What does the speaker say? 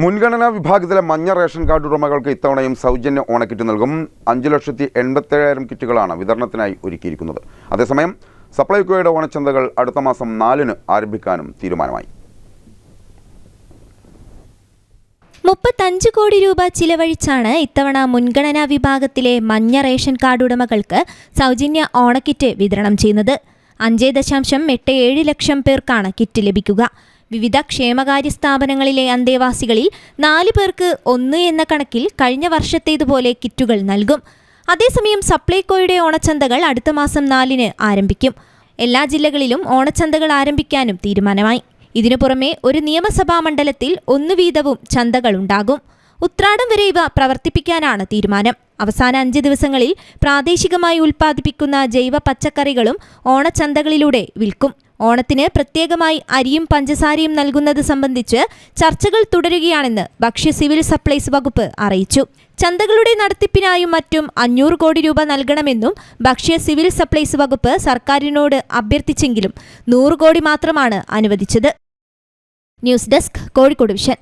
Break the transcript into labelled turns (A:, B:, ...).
A: മുൻഗണനാ വിഭാഗത്തിലെ മഞ്ഞ റേഷൻ കാർഡ് ഉടമകൾക്ക് ഇത്തവണയും സൗജന്യ ഓണക്കിറ്റ് നൽകും. 5,87,000 കിറ്റുകളാണ് വിതരണത്തിനായി ഒരുക്കിയിരിക്കുന്നത്. അതേസമയം സപ്ലൈകോയുടെ ഓണച്ചന്തകൾ അടുത്ത മാസം 4-ന് ആരംഭിക്കാനും തീരുമാനമായി.
B: 35 കോടി രൂപ ചിലവഴിച്ചാണ് ഇത്തവണ മുൻഗണനാ വിഭാഗത്തിലെ മഞ്ഞ റേഷൻ കാർഡ് ഉടമകൾക്ക് സൗജന്യ ഓണക്കിറ്റ് വിതരണം ചെയ്യുന്നത്. 5.87 ലക്ഷം പേർക്കാണ് കിറ്റ് ലഭിക്കുക. വിവിധ ക്ഷേമകാര്യ സ്ഥാപനങ്ങളിലെ അന്തേവാസികളിൽ 4 പേർക്ക് 1 എന്ന കണക്കിൽ കഴിഞ്ഞ വർഷത്തേതുപോലെ കിറ്റുകൾ നൽകും. അതേസമയം സപ്ലൈകോയുടെ ഓണച്ചന്തകൾ അടുത്ത മാസം 4-ന് ആരംഭിക്കും. എല്ലാ ജില്ലകളിലും ഓണച്ചന്തകൾ ആരംഭിക്കാനും തീരുമാനമായി. ഇതിനു പുറമെ ഒരു നിയമസഭാ മണ്ഡലത്തിൽ 1 വീതവും ചന്തകളുണ്ടാകും. ഉത്രാടം വരെ ഇവ പ്രവർത്തിപ്പിക്കാനാണ് തീരുമാനം. അവസാന 5 ദിവസങ്ങളിൽ പ്രാദേശികമായി ഉൽപ്പാദിപ്പിക്കുന്ന ജൈവ പച്ചക്കറികളും ഓണച്ചന്തകളിലൂടെ വിൽക്കും. ഓണത്തിന് പ്രത്യേകമായി അരിയും പഞ്ചസാരയും നൽകുന്നത് സംബന്ധിച്ച് ചർച്ചകൾ തുടരുകയാണെന്ന് ഭക്ഷ്യ സിവിൽ സപ്ലൈസ് വകുപ്പ് അറിയിച്ചു. ചന്തകളുടെ നടത്തിപ്പിനായും മറ്റും 500 കോടി രൂപ നൽകണമെന്നും ഭക്ഷ്യ സിവിൽ സപ്ലൈസ് വകുപ്പ് സർക്കാരിനോട് അഭ്യർത്ഥിച്ചെങ്കിലും 100 കോടി മാത്രമാണ് അനുവദിച്ചത്. News desk, Kozhikode vision.